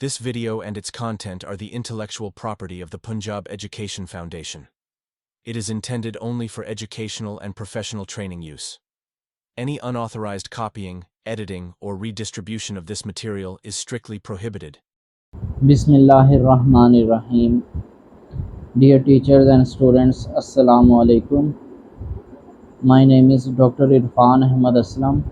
This video and its content are the intellectual property of the Punjab Education Foundation. It is intended only for educational and professional training use. Any unauthorized copying, editing, or redistribution of this material is strictly prohibited. Bismillahirrahmanirrahim. Dear teachers and students, Assalamu alaikum. My name is Dr. Irfan Ahmad Aslam,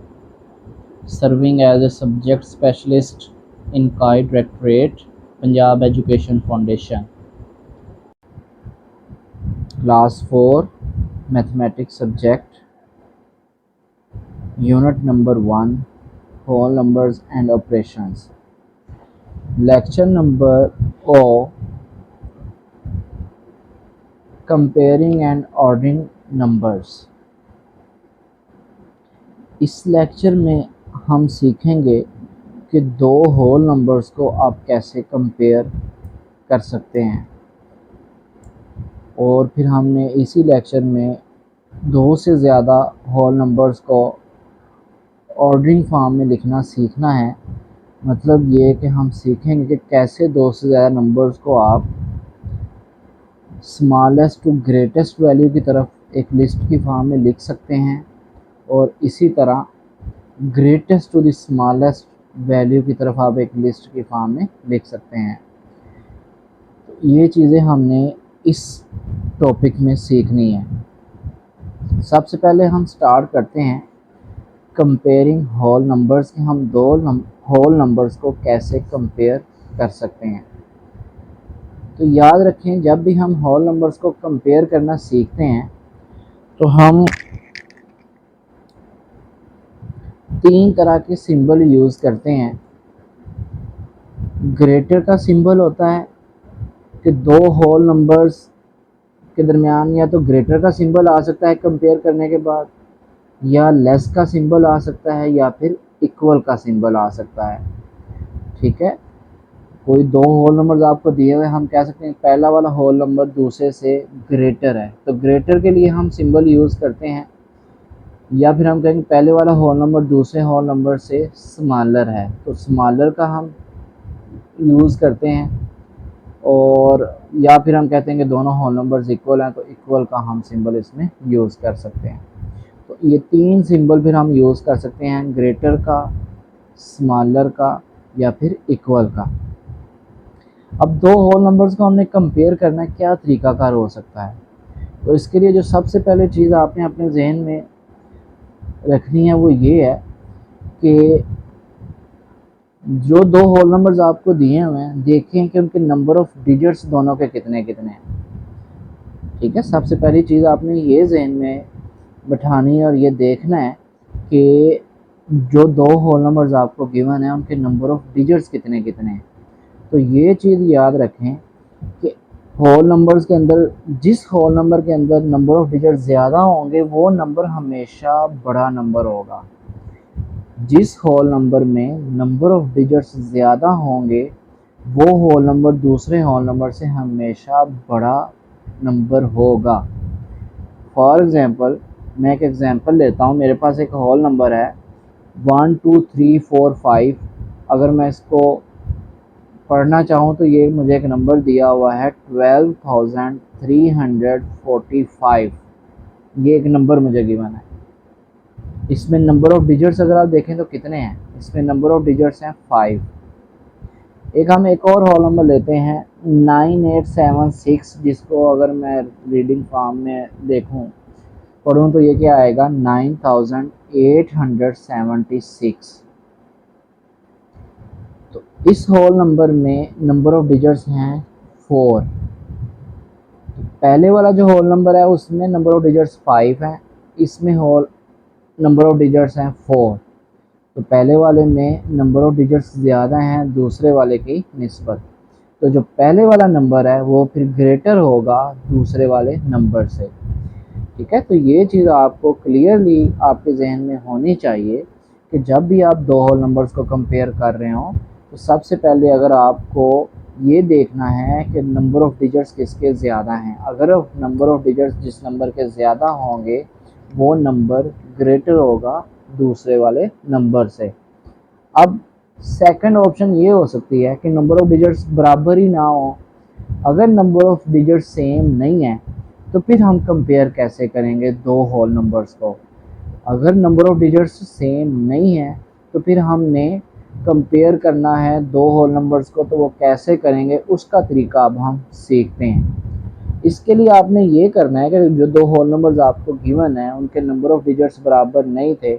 serving as a subject specialist in CAI Directorate, Punjab Education Foundation. Class 4, Mathematics subject, Unit number 1, Whole Numbers and Operations. Lecture number O, Comparing and Ordering Numbers. इस lecture में हम सीखेंगे कि दो whole numbers को आप कैसे compare कर सकते हैं, और फिर हमने इसी लेक्चर में दो से ज़्यादा होल नंबर्स को ऑर्डरिंग फॉर्म में लिखना सीखना है। मतलब ये कि हम सीखेंगे कि कैसे दो से ज़्यादा नंबर्स को आप स्मॉलेस्ट टू ग्रेटेस्ट वैल्यू की तरफ एक लिस्ट की फॉर्म में लिख सकते हैं, और इसी तरह greatest to the smallest value की तरफ आप एक लिस्ट की फॉर्म में लिख सकते हैं। तो ये चीज़ें हमने इस टॉपिक में सीखनी है। सबसे पहले हम स्टार्ट करते हैं कंपेयरिंग होल नंबर्स के। हम दो होल नंबर्स को कैसे कंपेयर कर सकते हैं। तो याद रखें, जब भी हम होल नंबर्स को कंपेयर करना सीखते हैं तो हम तीन तरह के सिंबल यूज़ करते हैं। ग्रेटर का सिंबल होता है कि दो होल नंबर्स के दरमियान या तो ग्रेटर का सिंबल आ सकता है कंपेयर करने के बाद, या लेस का सिंबल आ सकता है, या फिर इक्वल का सिंबल आ सकता है। ठीक है, कोई दो होल नंबर्स आपको दिए हुए, हम कह सकते हैं पहला वाला होल नंबर दूसरे से ग्रेटर है, तो ग्रेटर के लिए हम सिंबल यूज़ करते हैं। या फिर हम कहेंगे पहले वाला होल नंबर दूसरे होल नंबर से स्मॉलर है, तो स्मॉलर का हम यूज़ करते हैं। और या फिर हम कहते हैं कि दोनों होल नंबर्स इक्वल हैं, तो इक्वल का हम सिंबल इसमें यूज़ कर सकते हैं। तो ये तीन सिंबल फिर हम यूज़ कर सकते हैं, ग्रेटर का, स्मॉलर का, या फिर इक्वल का। अब दो होल नंबर्स को हमने कंपेयर करना है, क्या तरीकाकार हो सकता है। तो इसके लिए जो सबसे पहले चीज़ आपने अपने जहन में रखनी है वो ये है कि जो दो होल नंबर्स आपको दिए हुए हैं, देखें कि उनके नंबर ऑफ़ डिजिट्स दोनों के कितने कितने हैं। ठीक है, सबसे पहली चीज़ आपने ये जहन में बिठानी है और ये देखना है कि जो दो होल नंबर्स आपको गिवन है उनके नंबर ऑफ़ डिजिट्स कितने कितने हैं। तो ये चीज़ याद रखें कि होल नंबर्स के अंदर, जिस होल नंबर के अंदर नंबर ऑफ़ डिजिट ज़्यादा होंगे वो नंबर हमेशा बड़ा नंबर होगा। जिस होल नंबर में नंबर ऑफ़ डिजिट्स ज़्यादा होंगे वो होल नंबर दूसरे होल नंबर से हमेशा बड़ा नंबर होगा। फॉर एग्ज़ाम्पल, मैं एक एग्ज़ाम्पल लेता हूँ। मेरे पास एक होल नंबर है 1 2 3 4 5। अगर मैं इसको पढ़ना चाहूँ तो ये मुझे एक नंबर दिया हुआ है 12,345। ये एक नंबर मुझे गिवन है। इसमें नंबर ऑफ़ डिजिट्स अगर आप देखें तो कितने हैं, इसमें नंबर ऑफ़ डिजिट्स हैं 5। हम एक और होल नंबर लेते हैं 9876, जिसको अगर मैं रीडिंग फॉर्म में देखूं पढ़ूं तो ये क्या आएगा 9876। तो इस होल नंबर में नंबर ऑफ़ डिजिट्स हैं 4। पहले वाला जो होल नंबर है उसमें नंबर ऑफ़ डिजिट्स 5 हैं, इसमें होल नंबर ऑफ़ डिजिट्स हैं 4। तो पहले वाले में नंबर ऑफ़ डिजिट्स ज़्यादा हैं दूसरे वाले की निस्बत। तो जो पहले वाला नंबर है वो फिर ग्रेटर होगा दूसरे वाले नंबर से। ठीक है, तो ये चीज़ आपको क्लियरली आपके जहन में होनी चाहिए कि जब भी आप दो होल नंबर्स को कंपेयर कर रहे हो तो सबसे पहले अगर आपको ये देखना है कि नंबर ऑफ़ डिजिट्स किसके ज़्यादा हैं। अगर नंबर ऑफ़ डिजिट्स जिस नंबर के ज़्यादा होंगे वो नंबर ग्रेटर होगा दूसरे वाले नंबर से। अब सेकंड ऑप्शन ये हो सकती है कि नंबर ऑफ डिजिट्स बराबर ही ना हो। अगर नंबर ऑफ डिजिट्स सेम नहीं है तो फिर हम कंपेयर कैसे करेंगे दो होल नंबर्स को। अगर नंबर ऑफ डिजिट्स सेम नहीं है तो फिर हमने कंपेयर करना है दो होल नंबर्स को, तो वो कैसे करेंगे उसका तरीका अब हम सीखते हैं। इसके लिए आपने ये करना है कि जो दो होल नंबर्स आपको गिवन है उनके नंबर ऑफ डिजिट्स बराबर नहीं थे,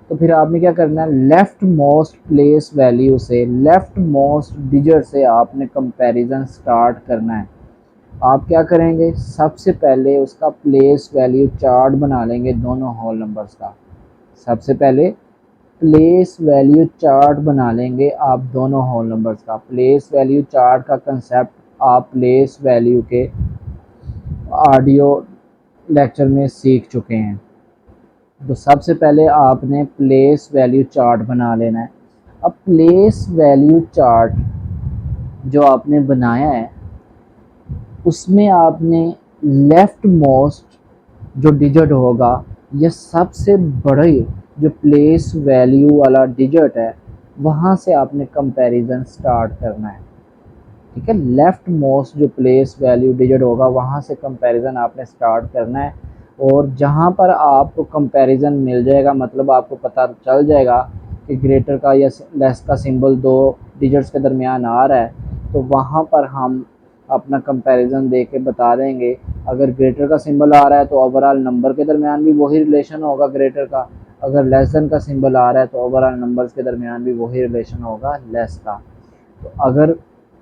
तो फिर आपने क्या करना है, लेफ़्ट मोस्ट प्लेस वैल्यू से, लेफ़्ट मोस्ट डिजिट से आपने कंपैरिजन स्टार्ट करना है। आप क्या करेंगे, सबसे पहले उसका प्लेस वैल्यू चार्ट बना लेंगे दोनों होल नंबर्स का। सबसे पहले प्लेस वैल्यू चार्ट बना लेंगे आप दोनों होल नंबर्स का। प्लेस वैल्यू चार्ट का कंसेप्ट आप प्लेस वैल्यू के ऑडियो लेक्चर में सीख चुके हैं। तो सबसे पहले आपने प्लेस वैल्यू चार्ट बना लेना है। अब प्लेस वैल्यू चार्ट जो आपने बनाया है उसमें आपने लेफ़्ट मोस्ट जो डिजिट होगा, ये सबसे बड़ी जो प्लेस वैल्यू वाला डिजिट है वहाँ से आपने कंपैरिजन स्टार्ट करना है। ठीक है, लेफ़्ट मोस्ट जो प्लेस वैल्यू डिजिट होगा वहाँ से कंपैरिजन आपने स्टार्ट करना है। और जहाँ पर आपको कंपैरिजन मिल जाएगा, मतलब आपको पता चल जाएगा कि ग्रेटर का या लेस का सिंबल दो डिजिट्स के दरमियान आ रहा है, तो वहाँ पर हम अपना कंपैरिजन दे के बता देंगे। अगर ग्रेटर का सिंबल आ रहा है तो ओवरऑल नंबर के दरमियान भी वही रिलेशन होगा ग्रेटर का। अगर लेस देन का सिंबल आ रहा है तो ओवरऑल नंबर्स के दरमियान भी वही रिलेशन होगा लेस का। तो अगर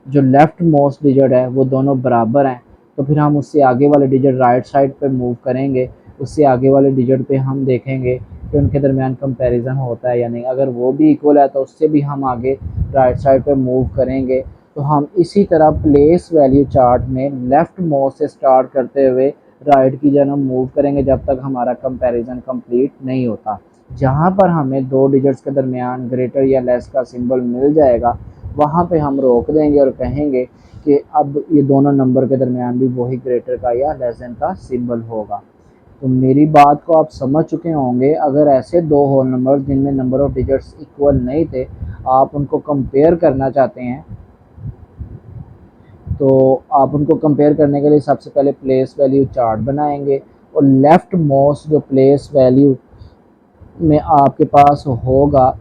जो लेफ़्ट मोस्ट डिजिट है वो दोनों बराबर हैं तो फिर हम उससे आगे वाले डिजिट राइट साइड पे मूव करेंगे। उससे आगे वाले डिजिट पे हम देखेंगे कि उनके दरमियान कंपैरिजन होता है या नहीं। अगर वो भी इक्वल है तो उससे भी हम आगे राइट साइड पे मूव करेंगे। तो हम इसी तरह प्लेस वैल्यू चार्ट में लेफ़्ट मोस्ट से स्टार्ट करते हुए राइट की जगह मूव करेंगे जब तक हमारा कंपैरिजन कंप्लीट नहीं होता। जहाँ पर हमें दो डिजिट्स के दरमियान ग्रेटर या लेस का सिंबल मिल जाएगा वहाँ पे हम रोक देंगे और कहेंगे कि अब ये दोनों नंबर के दरमियान भी वही ग्रेटर का या लेस देन का सिंबल होगा। तो मेरी बात को आप समझ चुके होंगे। अगर ऐसे दो होल नंबर्स जिनमें नंबर ऑफ डिजिट्स इक्वल नहीं थे आप उनको कंपेयर करना चाहते हैं, तो आप उनको कंपेयर करने के लिए सबसे पहले प्लेस वैल्यू चार्ट बनाएंगे और लेफ़्ट मोस्ट जो प्लेस वैल्यू में आपके पास होगा,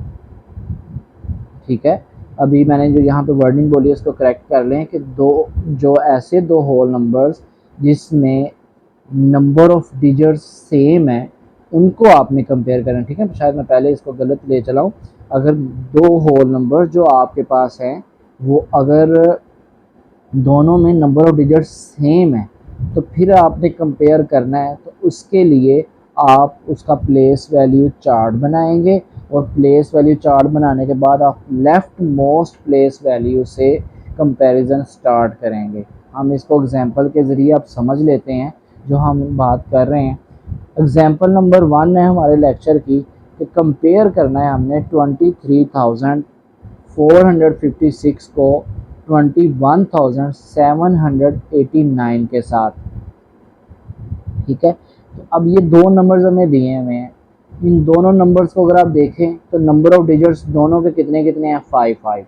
ठीक है, अभी मैंने जो यहाँ पे वर्डिंग बोली है उसको करेक्ट कर लें कि ऐसे दो होल नंबर्स जिसमें नंबर ऑफ डिजिट्स सेम है उनको आपने कंपेयर करना। ठीक है, तो शायद मैं पहले इसको गलत ले चला हूँ। अगर दो होल नंबर जो आपके पास हैं वो अगर दोनों में नंबर ऑफ डिजिट्स सेम है तो फिर आपने कंपेयर करना है, तो उसके लिए आप उसका प्लेस वैल्यू चार्ट बनाएंगे और प्लेस वैल्यू चार्ट बनाने के बाद आप लेफ़्ट मोस्ट प्लेस वैल्यू से कंपैरिजन स्टार्ट करेंगे। हम इसको एग्जांपल के ज़रिए आप समझ लेते हैं जो हम बात कर रहे हैं। एग्जांपल नंबर 1 है हमारे लेक्चर की कि कंपेयर करना है हमने 23,456 को 21,789 के साथ। ठीक है, तो अब ये दो नंबर्स हमें दिए हुए हैं। इन दोनों नंबर्स को अगर आप देखें तो नंबर ऑफ डिजिट्स दोनों के कितने कितने हैं, 5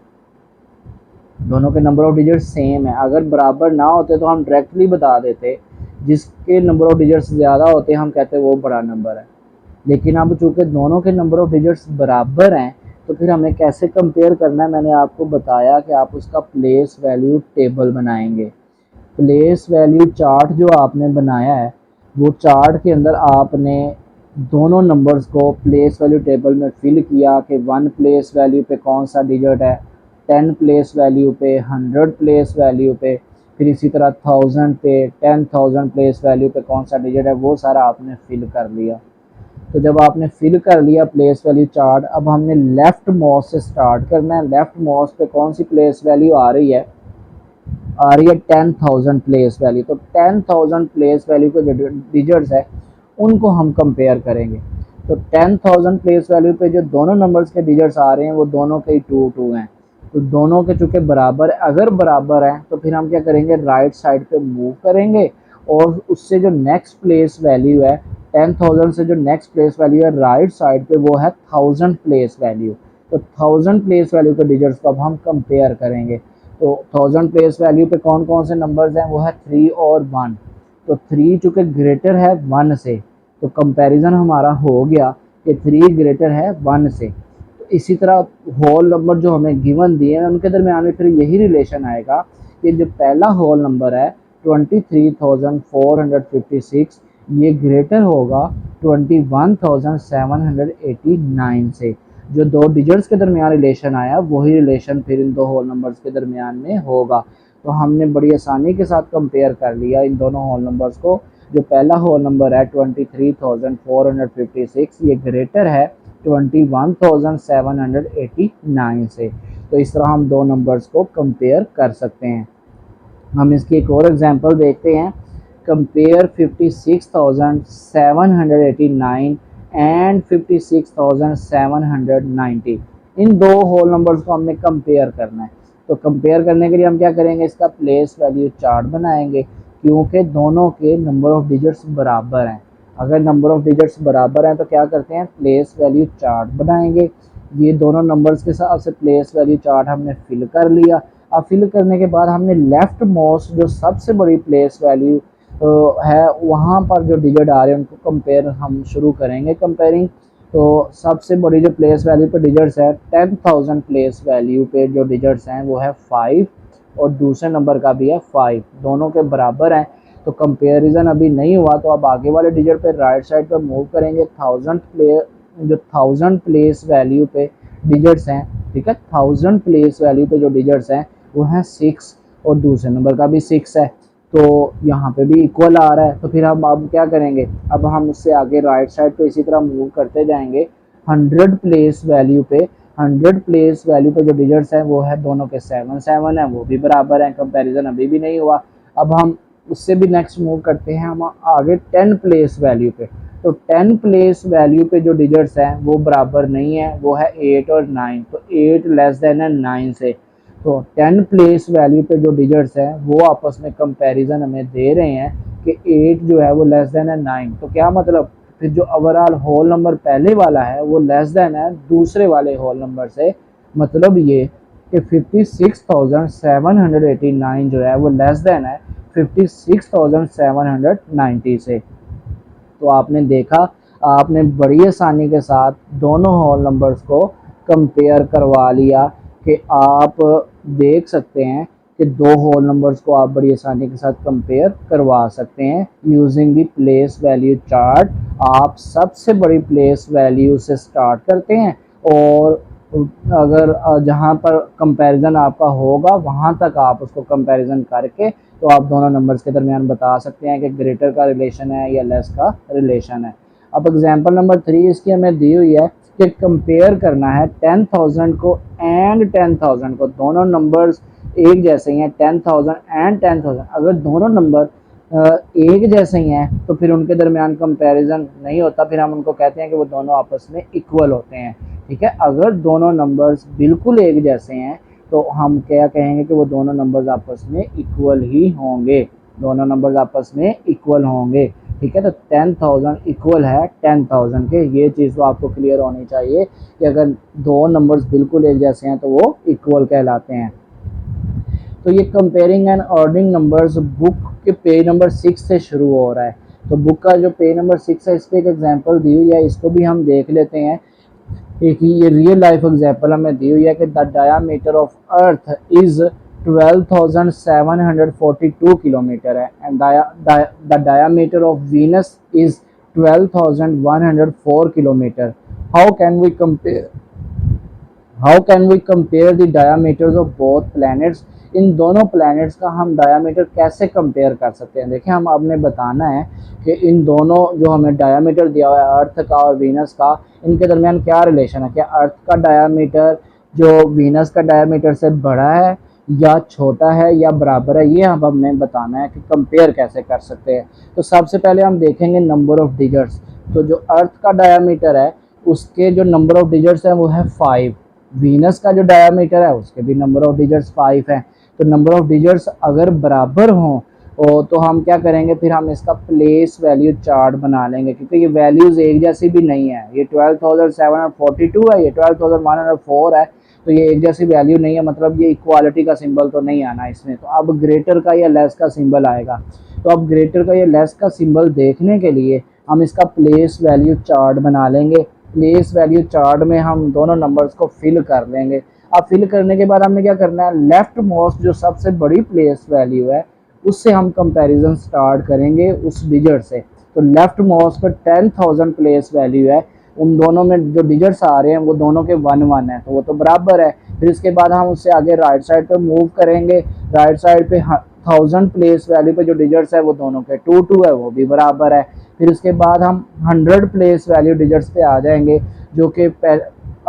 दोनों के नंबर ऑफ डिजिट्स सेम है। अगर बराबर ना होते तो हम डायरेक्टली बता देते, जिसके नंबर ऑफ डिजिट्स ज़्यादा होते हम कहते वो बड़ा नंबर है। लेकिन अब चूँकि दोनों के नंबर ऑफ डिजिट्स बराबर हैं तो फिर हमें कैसे कंपेयर करना है, मैंने आपको बताया कि आप उसका प्लेस वैल्यू टेबल बनाएंगे। प्लेस वैल्यू चार्ट जो आपने बनाया है वो चार्ट के अंदर आपने दोनों नंबर्स को प्लेस वैल्यू टेबल में फिल किया कि 1 प्लेस वैल्यू पे कौन सा डिजिट है, 10 प्लेस वैल्यू पे, 100 प्लेस वैल्यू पे, फिर इसी तरह 1000 पे, 10,000 प्लेस वैल्यू पे कौन सा डिजिट है, वो सारा आपने फिल कर लिया। तो जब आपने फिल कर लिया प्लेस वैल्यू चार्ट, अब हमने लेफ़्ट मोस्ट से स्टार्ट करना है। लेफ़्ट मोस्ट पे कौन सी प्लेस वैल्यू आ रही है 10,000 प्लेस वैल्यू। तो 10,000 प्लेस वैल्यू के जो डिजिट्स है उनको हम कंपेयर करेंगे। तो 10,000 प्लेस वैल्यू पे जो दोनों नंबर्स के डिजिट्स आ रहे हैं वो दोनों के 2 हैं। तो दोनों के चूँकि बराबर, अगर बराबर हैं तो फिर हम क्या करेंगे, राइट साइड पे मूव करेंगे और उससे जो नेक्स्ट प्लेस वैल्यू है 10,000 से जो नेक्स्ट प्लेस वैल्यू है राइट साइड पे वो है 1000 प्लेस वैल्यू। तो 1000 प्लेस वैल्यू के डिजिट्स को अब हम कंपेयर करेंगे। तो 1000 प्लेस वैल्यू पे कौन कौन से नंबर्स हैं, वो है 3 और 1। तो 3 चूँकि ग्रेटर है 1 से, तो कंपैरिजन हमारा हो गया कि 3 ग्रेटर है 1 से। तो इसी तरह होल नंबर जो हमें गिवन दिए हैं उनके दरमियान में फिर यही रिलेशन आएगा कि जो पहला होल नंबर है 23,456 ये ग्रेटर होगा 21,789 से। जो दो डिजिट्स के दरमियान रिलेशन आया वही रिलेशन फिर इन दो होल नंबर्स के दरमियान में होगा। तो हमने बड़ी आसानी के साथ कंपेयर कर लिया इन दोनों होल नंबर्स को। जो पहला होल नंबर है 23,456 ये ग्रेटर है 21,789 से। तो इस तरह हम दो नंबर्स को कंपेयर कर सकते हैं। हम इसकी एक और एग्जांपल देखते हैं। Compare 56,789 and 56,790। इन दो होल नंबर्स को हमने कंपेयर करना है। तो कंपेयर करने के लिए हम क्या करेंगे, इसका प्लेस वैल्यू चार्ट बनाएंगे, क्योंकि दोनों के नंबर ऑफ डिजिट्स बराबर हैं। अगर नंबर ऑफ डिजिट्स बराबर हैं तो क्या करते हैं, प्लेस वैल्यू चार्ट बनाएंगे। ये दोनों नंबर्स के हिसाब से प्लेस वैल्यू चार्ट हमने फिल कर लिया। अब फिल करने के बाद हमने लेफ्ट मोस्ट जो सबसे बड़ी प्लेस वैल्यू है वहाँ पर जो डिजिट आ रहे हैं उनको कंपेयर हम शुरू करेंगे कंपेयरिंग। तो सबसे बड़ी जो प्लेस वैल्यू पे डिजिट्स है 10,000 प्लेस वैल्यू पे जो डिजिट्स हैं वो है 5 और दूसरे नंबर का भी है 5, दोनों के बराबर हैं। तो कंपेरिजन अभी नहीं हुआ, तो अब आगे वाले डिजिट पे राइट साइड पर मूव करेंगे। 1000 प्लेस वैल्यू पे डिजिट्स हैं, ठीक है, 1000 प्लेस वैल्यू पे जो डिजिट्स हैं वो है 6 और दूसरे नंबर का भी 6 है। तो यहाँ पे भी इक्वल आ रहा है। तो फिर हम अब क्या करेंगे, अब हम उससे आगे राइट साइड पे इसी तरह मूव करते जाएंगे। 100 प्लेस वैल्यू पे 100 प्लेस वैल्यू पे जो डिजिट्स हैं वो है दोनों के 7 है, वो भी बराबर हैं। कंपैरिजन अभी भी नहीं हुआ। अब हम उससे भी नेक्स्ट मूव करते हैं हम आगे 10 प्लेस वैल्यू पे। तो 10 प्लेस वैल्यू पे जो डिजिट्स हैं वो बराबर नहीं है, वो है 8 और 9। तो 8 लेस देन है 9 से। तो 10 प्लेस वैल्यू पे जो डिजिट्स हैं वो आपस में कंपैरिजन हमें दे रहे हैं कि 8 जो है वो लेस देन है 9। तो क्या मतलब, फिर जो ओवरऑल होल नंबर पहले वाला है वो लेस देन है दूसरे वाले होल नंबर से। मतलब ये कि 56,789 जो है वो लेस देन है 56,790 से। तो आपने देखा, आपने बड़ी आसानी के साथ दोनों होल नंबर्स को कंपेयर करवा लिया कि आप देख सकते हैं कि दो होल नंबर्स को आप बड़ी आसानी के साथ कंपेयर करवा सकते हैं using the place value chart. आप सबसे बड़ी प्लेस वैल्यू से स्टार्ट करते हैं और अगर जहां पर कंपैरिजन आपका होगा वहां तक आप उसको कंपैरिजन करके तो आप दोनों नंबर्स के दरमियान बता सकते हैं कि ग्रेटर का रिलेशन है या लेस का रिलेशन है। अब एग्जांपल नंबर 3 इसकी हमें दी हुई है कि कंपेयर करना है 10,000 को एंड 10,000 को। दोनों नंबर्स एक जैसे ही हैं, 10,000 एंड 10,000। अगर दोनों नंबर एक जैसे ही हैं तो फिर उनके दरमियान कंपैरिजन नहीं होता, फिर हम उनको कहते हैं कि वो दोनों आपस में इक्वल होते हैं, ठीक है। अगर दोनों नंबर्स बिल्कुल एक जैसे हैं तो हम क्या कहेंगे कि वो दोनों नंबर्स आपस में इक्वल ही होंगे, दोनों नंबर्स आपस में इक्वल होंगे, ठीक है। तो 10,000 इक्वल है 10,000 के। ये चीज़ तो आपको क्लियर होनी चाहिए कि अगर दो नंबर्स बिल्कुल एक जैसे हैं तो वो इक्वल कहलाते हैं। तो ये comparing and ordering numbers book के पेज नंबर 6 से शुरू हो रहा है। तो बुक का जो पेज नंबर 6 है इस पर एक एग्जाम्पल दी हुई है, इसको भी हम देख लेते हैं। एक ये रियल लाइफ एग्जाम्पल हमें दी हुई है कि the diameter of Earth is 12,742 kilometre है and the diameter of Venus is 12,104 kilometre. How can we compare the diameters of both planets. इन दोनों प्लैनेट्स का हम डायामीटर कैसे कंपेयर कर सकते हैं। देखिए, हम आपने बताना है कि इन दोनों जो हमें डायामीटर दिया हुआ है अर्थ का और वीनस का, इनके दरमियान क्या रिलेशन है। क्या अर्थ का डायामीटर जो वीनस का डायामीटर से बड़ा है या छोटा है या बराबर है, ये हम हमने बताना है कि कंपेयर कैसे कर सकते हैं। तो सबसे पहले हम देखेंगे नंबर ऑफ डिजिट्स। तो जो अर्थ का डायामीटर है उसके जो नंबर ऑफ डिजिट्स हैं वो है 5। वीनस का जो डायामीटर है उसके भी नंबर ऑफ डिजिट्स 5 हैं। तो नंबर ऑफ डिजिट्स अगर बराबर हों तो हम क्या करेंगे, फिर हम इसका प्लेस वैल्यू चार्ट बना लेंगे, क्योंकि ये वैल्यूज़ एक जैसी भी नहीं है। ये 12,742 है, ये 12,104 है, तो ये एक जैसी वैल्यू नहीं है, मतलब ये इक्वालिटी का सिंबल तो नहीं आना इसमें। तो अब ग्रेटर का या लेस का सिंबल आएगा। तो अब ग्रेटर का या लेस का सिंबल देखने के लिए हम इसका प्लेस वैल्यू चार्ट बना लेंगे। प्लेस वैल्यू चार्ट में हम दोनों नंबर्स को फिल कर लेंगे। अब फिल करने के बाद हमने क्या करना है, लेफ्ट मोस्ट जो सबसे बड़ी प्लेस वैल्यू है उससे हम कंपैरिजन स्टार्ट करेंगे उस डिजिट से। तो लेफ्ट मोस्ट पर 10,000 प्लेस वैल्यू है, उन दोनों में जो डिजिट्स आ रहे हैं वो दोनों के 1 1 है, तो वो तो बराबर है। फिर इसके बाद हम उससे आगे राइट साइड पे मूव करेंगे। राइट साइड पे 1000 प्लेस वैल्यू पे जो डिजिट्स है वो दोनों के 2 2 है, वो भी बराबर है। फिर इसके बाद हम 100 प्लेस वैल्यू डिजिट्स पे आ जाएंगे, जो कि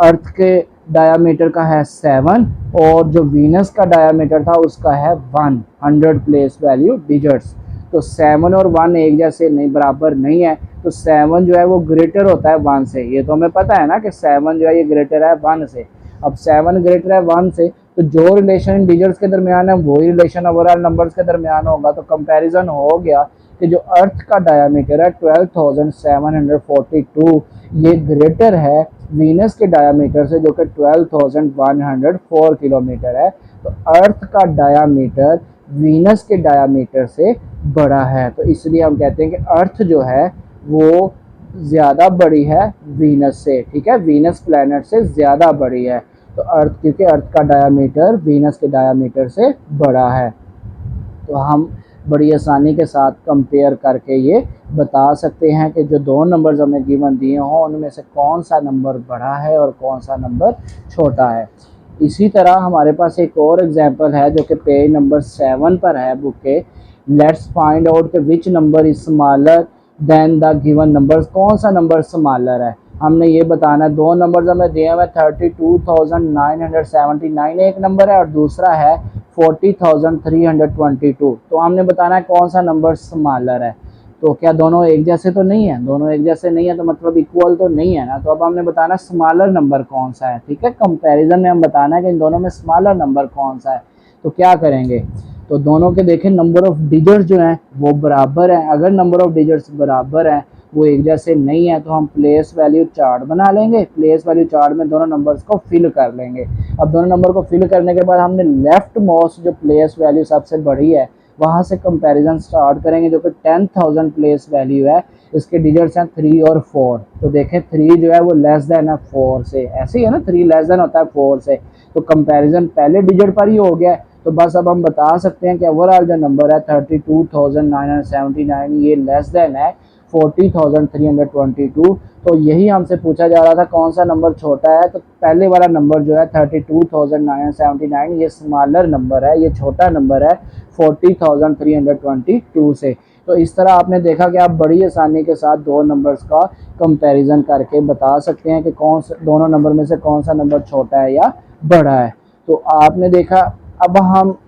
अर्थ के डायामीटर का है 7 और जो वीनस का डायामीटर था उसका है 1, 100 प्लेस वैल्यू डिजिट्स। तो 7 और 1 एक जैसे नहीं, बराबर नहीं है। तो 7 जो है वो ग्रेटर होता है 1 से, ये तो हमें पता है ना कि 7 जो है ये ग्रेटर है 1 से। अब 7 ग्रेटर है 1 से, तो जो रिलेशन डिजिट्स के दरमियान है वही रिलेशन ओवरऑल नंबर्स के दरमियान होगा। तो कंपैरिजन हो गया कि जो अर्थ का डायामीटर है 12,742 ये ग्रेटर है वीनस के डायामीटर से, जो कि 12,104 किलोमीटर है। तो अर्थ का डायामीटर वीनस के डायामीटर से बड़ा है, तो इसलिए हम कहते हैं कि अर्थ जो है वो ज़्यादा बड़ी है वीनस से। ठीक है, वीनस प्लैनेट से ज़्यादा बड़ी है। तो अर्थ, क्योंकि अर्थ का डायामीटर वीनस के डायामीटर से बड़ा है, तो हम बड़ी आसानी के साथ कंपेयर करके ये बता सकते हैं कि जो दो नंबर्स हमें गिवन दिए हों उनमें से कौन सा नंबर बड़ा है और कौन सा नंबर छोटा है। इसी तरह हमारे पास एक और एग्जांपल है जो कि पेज नंबर 7 पर है बुक के। लेट्स फाइंड आउट कि which number is smaller than the given numbers. कौन सा नंबर स्मॉलर है, हमने ये बताना है। दो नंबर्स हमें दिए हुए 32,979 एक नंबर है और दूसरा है 40,322। तो हमने बताना है कौन सा नंबर स्मॉलर है। तो क्या दोनों एक जैसे तो नहीं है, दोनों एक जैसे नहीं है तो मतलब इक्वल तो नहीं है ना। तो अब हमने बताना स्मॉलर नंबर कौन सा है। ठीक है, कंपैरिजन में हम बताना है कि इन दोनों में स्मॉलर नंबर कौन सा है। तो क्या करेंगे, तो दोनों के देखें नंबर ऑफ डिजिट्स जो हैं वो बराबर हैं। अगर नंबर ऑफ डिजिट्स बराबर हैं, वो एक जैसे नहीं है, तो हम प्लेस वैल्यू चार्ट बना लेंगे। प्लेस वैल्यू चार्ट में दोनों नंबर्स को फिल कर लेंगे। अब दोनों नंबर को फिल करने के बाद हमने लेफ्ट मोस्ट जो प्लेस वैल्यू सबसे बड़ी है वहाँ से कंपैरिजन स्टार्ट करेंगे, जो कि 10,000 प्लेस वैल्यू है। इसके डिजिट्स हैं 3 और 4। तो देखें 3 जो है वो लेस देन है 4 से, ऐसे ही है ना, 3 लेस देन होता है 4 से। तो कंपैरिजन पहले डिजिट पर ही हो गया है। तो बस अब हम बता सकते हैं कि ओवरऑल जो नंबर है 32,979 ये लेस देन है 40,322। तो यही हमसे पूछा जा रहा था कौन सा नंबर छोटा है। तो पहले वाला नंबर जो है 32,979 ये स्मॉलर नंबर है, ये छोटा नंबर है 40,322 से। तो इस तरह आपने देखा कि आप बड़ी आसानी के साथ दो नंबर्स का कंपैरिजन करके बता सकते हैं कि कौन सा दोनों नंबर में से कौन सा नंबर छोटा है या बड़ा है। तो आपने देखा। अब हम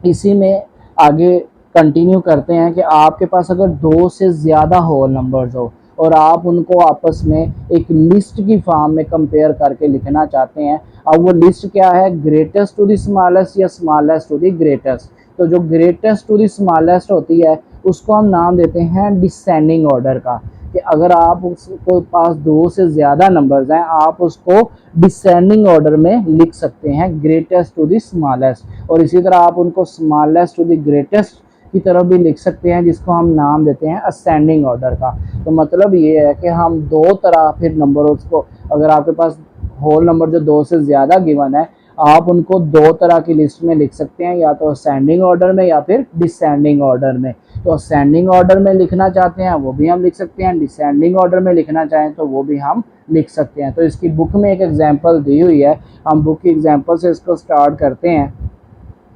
इसी में आगे कंटिन्यू करते हैं कि आपके पास अगर दो से ज़्यादा होल नंबर्स हो और आप उनको आपस में एक लिस्ट की फॉर्म में कंपेयर करके लिखना चाहते हैं। अब वो लिस्ट क्या है, ग्रेटेस्ट टू द स्मॉलेस्ट या स्मॉलेस्ट टू द ग्रेटेस्ट। तो जो ग्रेटेस्ट टू द स्मॉलेस्ट होती है उसको हम नाम देते हैं डिसेंडिंग ऑर्डर का, कि अगर आप उसको पास दो से ज़्यादा नंबर्स हैं आप उसको डिसेंडिंग ऑर्डर में लिख सकते हैं, ग्रेटेस्ट टू द स्मॉलेस्ट। और इसी तरह आप उनको स्मॉलेस्ट टू द ग्रेटेस्ट की तरफ भी लिख सकते हैं, जिसको हम नाम देते हैं असेंडिंग ऑर्डर का। तो मतलब ये है कि हम दो तरह फिर नंबरों को, अगर आपके पास होल नंबर जो दो से ज़्यादा गिवन है आप उनको दो तरह की लिस्ट में लिख सकते हैं, या तो असेंडिंग ऑर्डर में या फिर डिसेंडिंग ऑर्डर में। तो असेंडिंग ऑर्डर में लिखना चाहते हैं वो भी हम लिख सकते हैं, डिसेंडिंग ऑर्डर में लिखना चाहें तो वो भी हम लिख सकते हैं। तो इसकी बुक में एक एग्जांपल दी हुई है, हम बुक की एग्जांपल से इसको स्टार्ट करते हैं।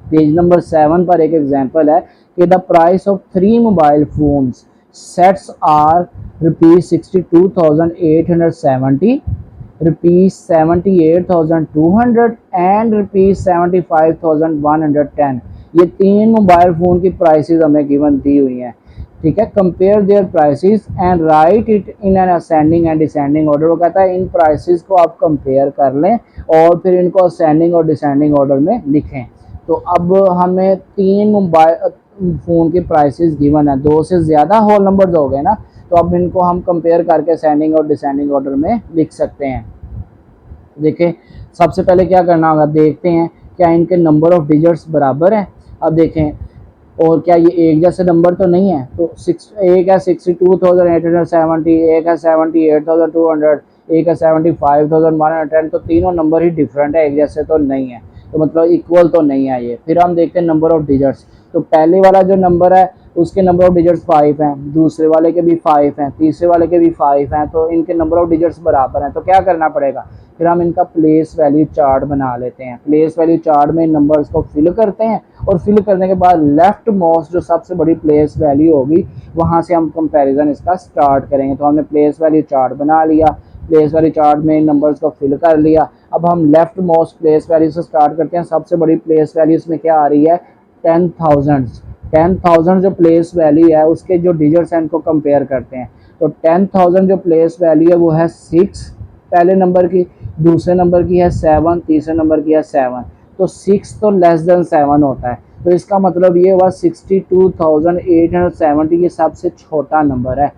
पेज नंबर 7 पर एक एग्जांपल है कि the price of 3 mobile phones sets are ₹62,870, ₹78,200 and ₹75,110। ये तीन मोबाइल फ़ोन की प्राइसेस हमें गिवन दी हुई हैं। ठीक है, compare their prices and write it in an ascending and descending order. वो कहता है इन प्राइसेस को आप कंपेयर कर लें और फिर इनको असेंडिंग और डिसेंडिंग ऑर्डर में लिखें। तो अब हमें फ़ोन की प्राइसेस गिवन है, 2 से ज़्यादा होल नंबर्स हो गए ना, तो अब इनको हम कंपेयर करके असेंडिंग और डिसेंडिंग ऑर्डर में लिख सकते हैं। देखें, सबसे पहले क्या करना होगा, देखते हैं क्या इनके नंबर ऑफ डिजिट्स बराबर हैं। अब देखें, और क्या ये एक जैसे नंबर तो नहीं है, तो एक है 62,870, एक है 78,200, एक है 75,110, तो तीनों नंबर ही डिफरेंट है, एक जैसे तो नहीं है, तो मतलब इक्वल तो नहीं है ये। फिर हम देखते हैं नंबर ऑफ डिजिट्स, तो पहले वाला जो नंबर है उसके नंबर ऑफ डिजिट्स 5 हैं, दूसरे वाले के भी 5 हैं, तीसरे वाले के भी 5 हैं, तो इनके नंबर ऑफ डिजिट्स बराबर हैं। तो क्या करना पड़ेगा, फिर हम इनका प्लेस वैल्यू चार्ट बना लेते हैं। प्लेस वैल्यू चार्ट में नंबर्स को फिल करते हैं और फिल करने के बाद लेफ्ट मोस्ट जो सबसे बड़ी प्लेस वैल्यू होगी वहाँ से हम कंपैरिजन इसका स्टार्ट करेंगे। तो हमने प्लेस वैल्यू चार्ट बना लिया, प्लेस वैल्यू चार्ट में नंबर्स को फिल कर लिया। अब हम लेफ्ट मोस्ट प्लेस वैल्यू से स्टार्ट करते हैं। सबसे बड़ी प्लेस वैल्यू इसमें क्या आ रही है, 10,000। 10,000 जो प्लेस वैल्यू है उसके जो डिजिट्स हैं इनको कंपेयर करते हैं। तो 10,000 जो प्लेस वैल्यू है वो है 6 पहले नंबर की, दूसरे नंबर की है 7, तीसरे नंबर की है 7। तो 6 तो लेस देन 7 होता है, तो इसका मतलब ये हुआ 62,870 ये सबसे छोटा नंबर है।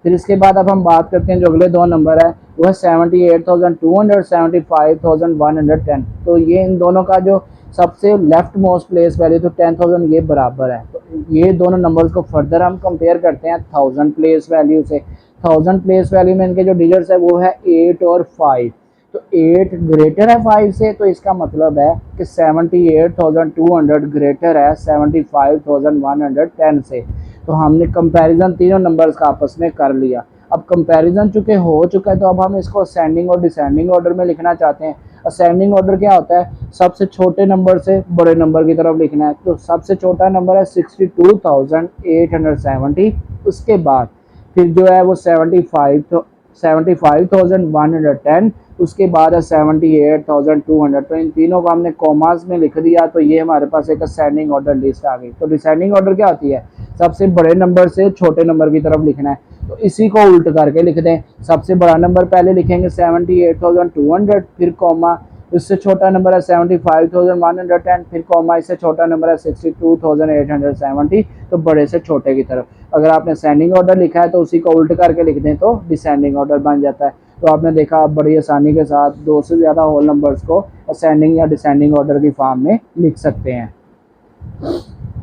फिर इसके बाद अब हम बात करते हैं जो अगले दो नंबर है वो है 78,200, 75,110। तो ये इन दोनों का जो सबसे लेफ्ट मोस्ट प्लेस वैल्यू तो 10,000 ये बराबर है। तो ये दोनों नंबर्स को फर्दर हम कंपेयर करते हैं 1000 प्लेस वैल्यू से। 1000 प्लेस वैल्यू में इनके जो डिजिट्स है वो है 8 और 5। तो 8 ग्रेटर है 5 से, तो इसका मतलब है कि 78,200 ग्रेटर है 75,110 से। तो हमने कंपैरिजन तीनों नंबर्स का आपस में कर लिया। अब कंपैरिजन चूंकि हो चुका है तो अब हम इसको असेंडिंग और डिसेंडिंग ऑर्डर में लिखना चाहते हैं। असेंडिंग ऑर्डर क्या होता है, सबसे छोटे नंबर से बड़े नंबर की तरफ लिखना है। तो सबसे छोटा नंबर है 62,870, उसके बाद फिर जो है वो 75,110, उसके बाद है 78,200। तो इन तीनों को हमने कॉमास में लिख दिया, तो ये हमारे पास एक असेंडिंग ऑर्डर लिस्ट आ गई। तो डिसेंडिंग ऑर्डर क्या होती है, सबसे बड़े नंबर से छोटे नंबर की तरफ लिखना है। तो इसी को उल्ट करके लिख दें, सबसे बड़ा नंबर पहले लिखेंगे 78,200, फिर कॉमा, इससे छोटा नंबर है 75,110, फिर कॉमा, इससे छोटा नंबर है 62,870, तो बड़े से छोटे की तरफ। अगर आपने असेंडिंग ऑर्डर लिखा है तो उसी को उल्ट करके लिख दें तो डिसेंडिंग ऑर्डर बन जाता है। तो आपने देखा आप बड़ी आसानी के साथ 2 से ज़्यादा होल नंबर्स को असेंडिंग या डिसेंडिंग ऑर्डर की फॉर्म में लिख सकते हैं।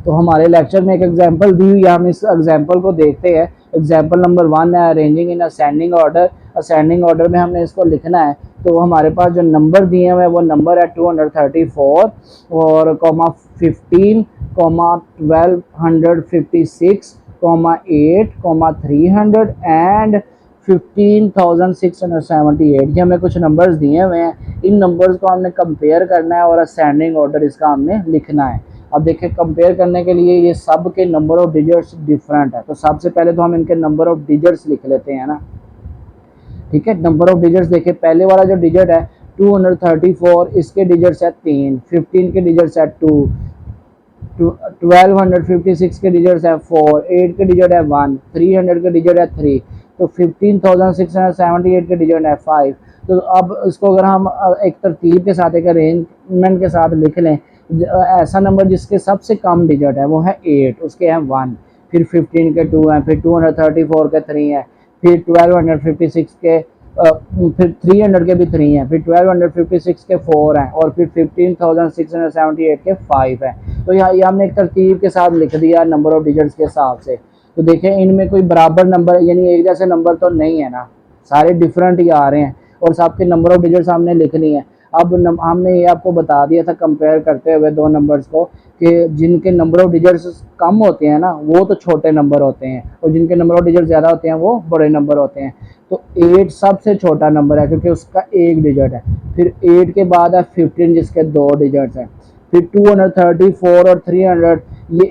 तो हमारे लेक्चर में एक एग्जांपल दी हुई है, हम इस एग्जांपल को देखते हैं। एग्जांपल नंबर 1 है arranging in ascending order. Ascending order में हमने इसको लिखना है, तो हमारे पास जो नंबर दिए हुए हैं वो नंबर है 234 और comma 15 comma 1256 comma 8 comma 300 and 15,678। ये हमें कुछ नंबर्स दिए हुए हैं, इन नंबर्स को हमने कंपेयर करना है और असेंडिंग ऑर्डर इसका हमने लिखना है। अब देखिए कंपेयर करने के लिए ये सब के नंबर ऑफ डिजिट्स डिफरेंट है, तो सबसे पहले तो हम इनके नंबर ऑफ डिजिट्स लिख लेते हैं ना। ठीक है, नंबर ऑफ डिजिट्स देखिए, पहले वाला जो डिजिट है 234, इसके डिजिट्स है 3, 15 के डिजिट्स है 2, 1256 के डिजिट्स है 4, 8 के डिजिट है 1, 300 के डिजिट है 3, तो 15,678 के डिजिट है 5। तो अब इसको अगर हम एक तरतीब के साथ, एक अरेंजमेंट के साथ लिख लें, ऐसा नंबर जिसके सबसे कम डिजिट है वो है 8, उसके हैं 1, फिर 15 के 2 हैं, फिर 234 के 3 हैं, फिर 1256 के फिर 300 के भी 3 हैं, फिर 1256 के 4 हैं और फिर 15,678 के 5 हैं। तो यहाँ ये हमने एक तरतीब के साथ लिख दिया नंबर ऑफ डिजिट्स के हिसाब से। तो देखें इनमें कोई बराबर नंबर यानी एक जैसे नंबर तो नहीं है ना, सारे डिफरेंट ही आ रहे हैं और सबके नंबर ऑफ डिजिट्स हमने लिखनी है। अब हमने ये आपको बता दिया था कंपेयर करते हुए दो नंबर्स को कि जिनके नंबर ऑफ डिजिट्स कम होते हैं ना वो तो छोटे नंबर होते हैं और जिनके नंबर ऑफ डिजिट ज़्यादा होते हैं वो बड़े नंबर होते हैं। तो 8 सबसे छोटा नंबर है क्योंकि उसका एक डिजिट है। फिर 8 के बाद है 15 जिसके 2 डिजिट्स हैं। फिर 234 और 300 ये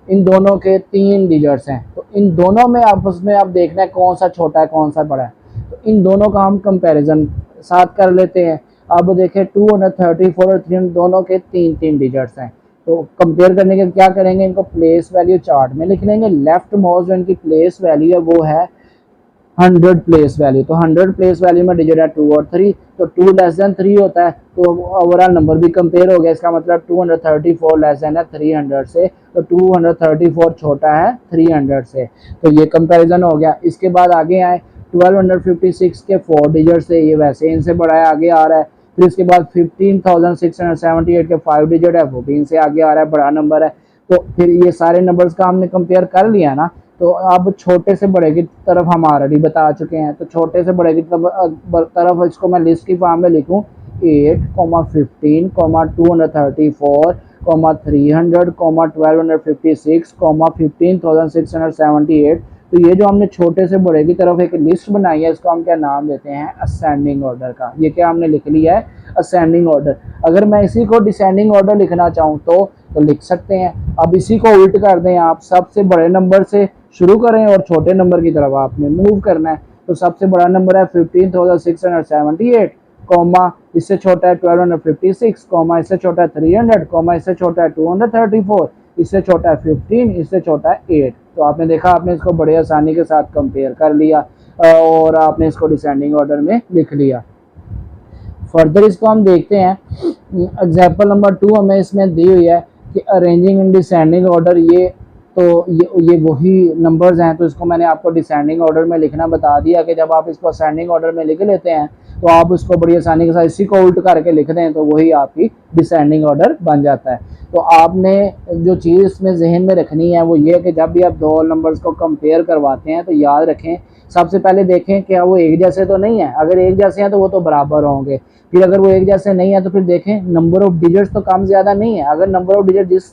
इन दोनों के 3 डिजिट्स हैं। तो इन दोनों में आपस में आप देखना है कौन सा छोटा है कौन सा बड़ा है। तो इन दोनों का हम कंपैरिजन साथ कर लेते हैं। अब देखें 234 और 300 दोनों के 3 डिजिट्स हैं। तो कंपेयर करने के क्या करेंगे, इनको प्लेस वैल्यू चार्ट में लिख लेंगे। लेफ्ट मोस्ट जो इनकी प्लेस वैल्यू है वो है 100 प्लेस वैल्यू, तो 100 प्लेस वैल्यू में डिजिट है 2 और 3, तो 2 लेस देन 3 होता है, तो ओवरऑल नंबर भी कंपेयर हो गया। इसका मतलब 234 लेस देन है 300 से, तो 234 छोटा है 300 से, तो ये कंपैरिजन हो गया। इसके बाद आगे आए 1256 के 4 डिजिट से, ये वैसे इनसे बड़ा है, आगे आ रहा है। फिर इसके बाद 15678 के 5 डिजिट है, वो भी इनसे आगे आ रहा है, बड़ा नंबर है। तो फिर ये सारे नंबर्स का हमने कंपेयर कर लिया ना, तो अब छोटे से बड़े की तरफ हम ऑलरेडी बता चुके हैं, तो छोटे से बड़े की तरफ इसको मैं लिस्ट की फॉर्म में लिखूं 8, 15, 234, 300, 1256, 15678। तो ये जो हमने छोटे से बड़े की तरफ एक लिस्ट बनाई है, इसको हम क्या नाम देते हैं, असेंडिंग ऑर्डर का। ये क्या हमने लिख लिया है, असेंडिंग ऑर्डर। अगर मैं इसी को डिसेंडिंग ऑर्डर लिखना चाहूँ तो लिख सकते हैं। अब इसी को उल्ट कर दें, आप सबसे बड़े नंबर से शुरू करें और छोटे नंबर की तरफ आपने मूव करना है। तो सबसे बड़ा नंबर है 15678, कॉमा इससे छोटा है 1256, कॉमा इससे छोटा है 300, कॉमा इससे छोटा है 234, इससे छोटा है 15, इससे छोटा है 8। तो आपने देखा, आपने इसको बड़े आसानी के साथ कंपेयर कर लिया और आपने इसको डिसेंडिंग ऑर्डर में लिख लिया। फर्दर इसको हम देखते हैं, एग्जाम्पल नंबर 2 हमें इसमें दी हुई है कि अरेंजिंग इन डिसेंडिंग ऑर्डर। ये वही नंबर्स हैं, तो इसको मैंने आपको डिसेंडिंग ऑर्डर में लिखना बता दिया कि जब आप इसको असेंडिंग ऑर्डर में लिख लेते हैं तो आप उसको बड़ी आसानी के साथ इसी को उल्ट करके लिख दें, तो वही आपकी डिसेंडिंग ऑर्डर बन जाता है। तो आपने जो चीज़ इसमें जहन में रखनी है वो ये है कि जब भी आप दो नंबर्स को कंपेयर करवाते हैं तो याद रखें, सबसे पहले देखें क्या वो एक जैसे तो नहीं है। अगर एक जैसे हैं तो वो तो बराबर होंगे। फिर अगर वो एक जैसे नहीं है तो फिर देखें नंबर ऑफ डिजिट्स तो कम ज़्यादा नहीं है। अगर नंबर ऑफ डिजिट जिस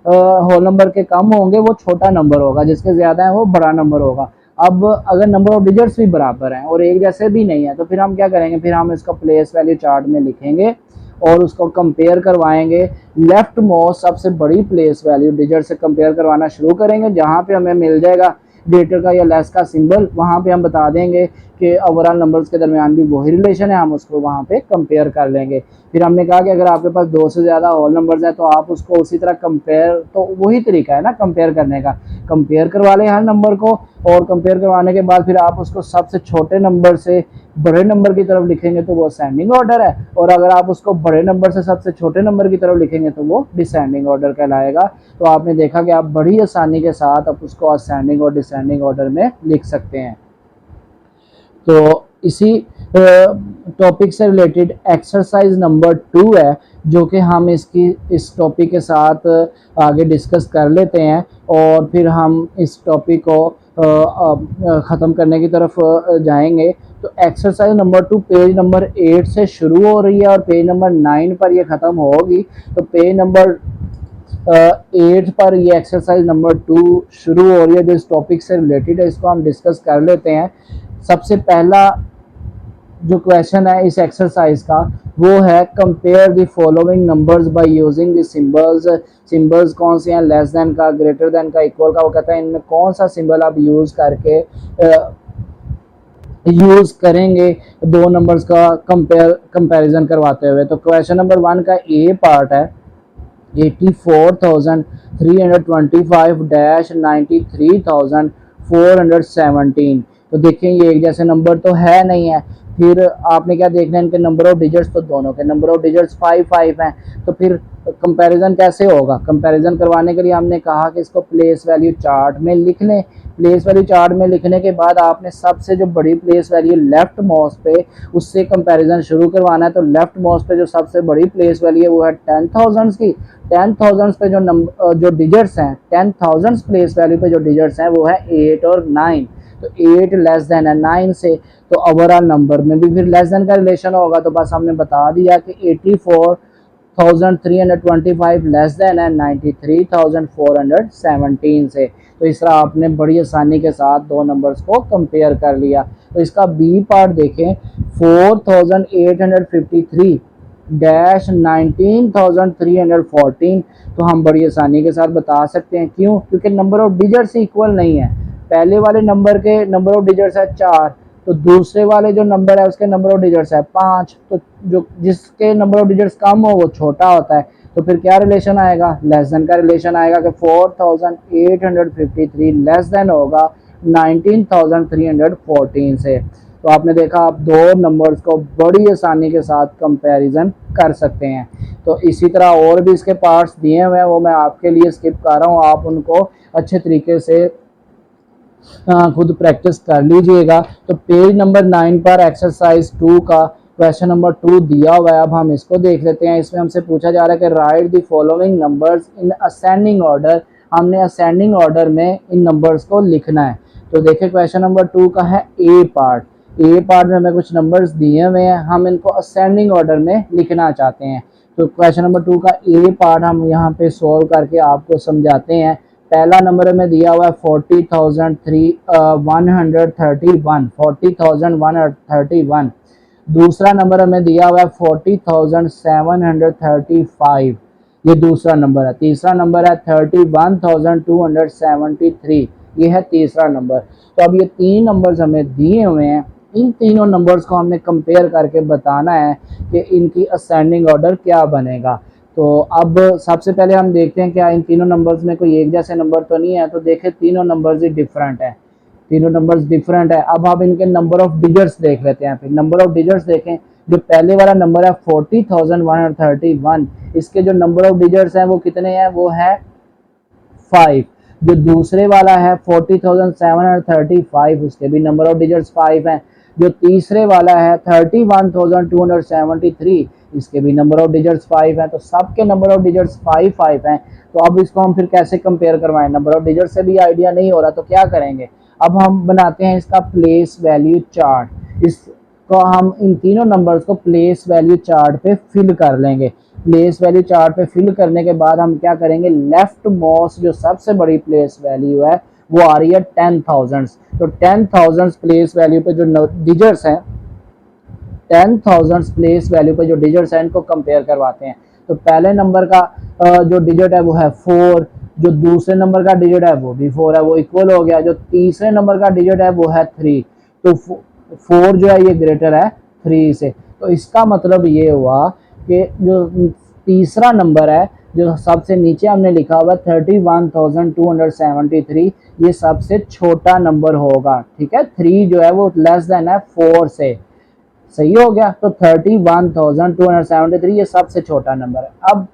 होल नंबर के कम होंगे वो छोटा नंबर होगा, जिसके ज़्यादा है वो बड़ा नंबर होगा। अब अगर नंबर ऑफ डिजिट्स भी बराबर हैं और एक जैसे भी नहीं है तो फिर हम क्या करेंगे, फिर हम इसको प्लेस वैल्यू चार्ट में लिखेंगे और उसको कंपेयर करवाएंगे। लेफ्ट मोस्ट सबसे बड़ी प्लेस वैल्यू डिजिट से कंपेयर करवाना शुरू करेंगे। जहाँ पे हमें मिल जाएगा ग्रेटर का या लेस का सिंबल, वहाँ पे हम बता देंगे कि ओवरऑल नंबर्स के दरमियान भी वही रिलेशन है, हम उसको वहाँ पे कंपेयर कर लेंगे। फिर हमने कहा कि अगर आपके पास 2 से ज़्यादा होल नंबर्स हैं तो आप उसको उसी तरह कंपेयर, तो वही तरीका है ना कंपेयर करने का, कंपेयर करवा लें हर नंबर को और कंपेयर करवाने के बाद फिर आप उसको सबसे छोटे नंबर से बड़े नंबर की तरफ लिखेंगे तो वो असेंडिंग ऑर्डर है, और अगर आप उसको बड़े नंबर से सबसे छोटे नंबर की तरफ लिखेंगे तो वो डिसेंडिंग ऑर्डर कहलाएगा। तो आपने देखा कि आप बड़ी आसानी के साथ आप उसको असेंडिंग और डिसेंडिंग ऑर्डर में लिख सकते हैं। तो इसी टॉपिक से रिलेटेड एक्सरसाइज नंबर 2 है जो कि हम इस टॉपिक के साथ आगे डिस्कस कर लेते हैं और फिर हम इस टॉपिक को ख़त्म करने की तरफ जाएंगे। तो एक्सरसाइज नंबर 2 पेज नंबर 8 से शुरू हो रही है और पेज नंबर 9 पर ये ख़त्म होगी। तो पेज नंबर 8 पर ये एक्सरसाइज नंबर 2 शुरू हो रही है जो इस टॉपिक से रिलेटेड है, इसको हम डिस्कस कर लेते हैं। सबसे पहला जो क्वेश्चन है इस एक्सरसाइज का वो है compare the following numbers by using the symbols. Symbols कौन से हैं, लेस देन का, ग्रेटर देन का, इक्वल का। वो कहता है इनमें कौन सा सिंबल आप यूज करेंगे दो नंबर्स का कंपैरिजन करवाते हुए। तो क्वेश्चन नंबर 1 का ए पार्ट है 84,325-93,417। तो देखें ये एक जैसे नंबर तो है नहीं है। फिर आपने क्या देखना है, इनके नंबर ऑफ डिजिट्स, तो दोनों के नंबर ऑफ डिजिट्स 5 हैं। तो फिर कंपैरिजन कैसे होगा, कंपैरिजन करवाने के लिए हमने कहा कि इसको प्लेस वैल्यू चार्ट में लिख लें। प्लेस वैल्यू चार्ट में लिखने के बाद आपने सबसे जो बड़ी प्लेस वैल्यू लेफ्ट मोस्ट पे उससे कंपैरिजन शुरू करवाना है। तो लेफ्ट मोस्ट पे जो सबसे बड़ी प्लेस वैल्यू है वो है 10,000 की। 10,000 पे जो डिजिट्स हैं, 10,000 प्लेस वैल्यू पे जो डिजिट्स हैं वो है 8 और 9। तो 8 लेस देन है 9 से, तो ओवरऑल नंबर में भी फिर लेस देन का रिलेशन होगा। तो बस हमने बता दिया कि 84,325 लेस देन है 93,417 से। तो इस तरह आपने बड़ी आसानी के साथ दो नंबर्स को कंपेयर कर लिया। तो इसका बी पार्ट देखें 4,853 डैश 19,314। तो हम बड़ी आसानी के साथ बता सकते हैं, क्यों, क्योंकि नंबर ऑफ डिजिट्स इक्वल नहीं है। पहले वाले नंबर के नंबर ऑफ डिजिट्स है 4, तो दूसरे वाले जो नंबर है उसके नंबर ऑफ डिजिट्स है 5। तो जो जिसके नंबर ऑफ डिजिट्स कम हो वो छोटा होता है। तो फिर क्या रिलेशन आएगा, लेस देन का रिलेशन आएगा कि 4,853 लेस देन होगा 19,314 से। तो आपने देखा आप दो नंबर्स को बड़ी आसानी के साथ कंपैरिजन कर सकते हैं। तो इसी तरह और भी इसके पार्ट्स दिए हुए हैं, वो मैं आपके लिए स्किप कर रहा हूँ, आप उनको अच्छे तरीके से खुद प्रैक्टिस कर लीजिएगा। तो पेज नंबर 9 पर एक्सरसाइज 2 का क्वेश्चन नंबर 2 दिया हुआ है। अब हम इसको देख लेते हैं। इसमें हमसे पूछा जा रहा है कि right the following numbers in ascending order. हमने असेंडिंग ऑर्डर में इन नंबर्स को लिखना है। तो देखिए क्वेश्चन नंबर 2 का है ए पार्ट। ए पार्ट में हमें कुछ नंबर्स दिए हुए हैं, हम इनको असेंडिंग ऑर्डर में लिखना चाहते हैं। तो क्वेश्चन नंबर 2 का ए पार्ट हम यहाँ पे सोल्व करके आपको समझाते हैं। पहला नंबर हमें दिया हुआ है 40,131। दूसरा नंबर हमें दिया हुआ है 40,735, ये दूसरा नंबर है। तीसरा नंबर है 31,273, ये है तीसरा नंबर। तो अब ये तीन नंबर्स हमें दिए हुए हैं, इन तीनों नंबर्स को हमने कंपेयर करके बताना है कि इनकी असेंडिंग ऑर्डर क्या बनेगा। तो अब सबसे पहले हम देखते हैं क्या इन तीनों नंबर्स में कोई एक जैसे नंबर तो नहीं है। तो देखें तीनों नंबर्स ही डिफरेंट है, तीनों नंबर्स डिफरेंट है। अब आप इनके नंबर ऑफ डिजिट्स देख लेते हैं। फिर नंबर ऑफ डिजिट्स देखें, जो पहले वाला नंबर है 40,131, इसके जो नंबर ऑफ डिजिट्स हैं वो कितने हैं, वो है 5। जो दूसरे वाला है 40,735, उसके भी नंबर ऑफ डिजिट्स 5 हैं। जो तीसरे वाला है 31,273, इसके भी नंबर ऑफ डिजिट्स 5 हैं। तो सबके नंबर ऑफ डिजिट्स 5 हैं। तो अब इसको हम फिर कैसे कंपेयर करवाएं, नंबर ऑफ डिजिट से भी आइडिया नहीं हो रहा, तो क्या करेंगे, अब हम बनाते हैं इसका प्लेस वैल्यू चार्ट। इसको हम इन तीनों नंबर्स को प्लेस वैल्यू चार्ट पे फिल कर लेंगे। प्लेस वैल्यू चार्ट पे फिल करने के बाद हम क्या करेंगे, लेफ्ट मोस्ट जो सबसे बड़ी प्लेस वैल्यू है वो आ रही है 10,000। तो 10,000 प्लेस वैल्यू पे जो डिजिट्स हैं, 10,000 प्लेस वैल्यू पे जो डिजिट्स हैं इनको कंपेयर करवाते हैं। तो पहले नंबर का जो डिजिट है वो है 4, जो दूसरे नंबर का डिजिट है वो भी 4 है, वो इक्वल हो गया। जो तीसरे नंबर का डिजिट है वो है 3, तो 4 जो है ये ग्रेटर है 3 से। तो इसका मतलब ये हुआ कि जो तीसरा नंबर है जो सबसे नीचे हमने लिखा हुआ 31,273, ये सबसे छोटा नंबर होगा। ठीक है, 3 जो है वो लेस देन है 4 से, सही हो गया। तो 31,273 ये सबसे छोटा नंबर है। अब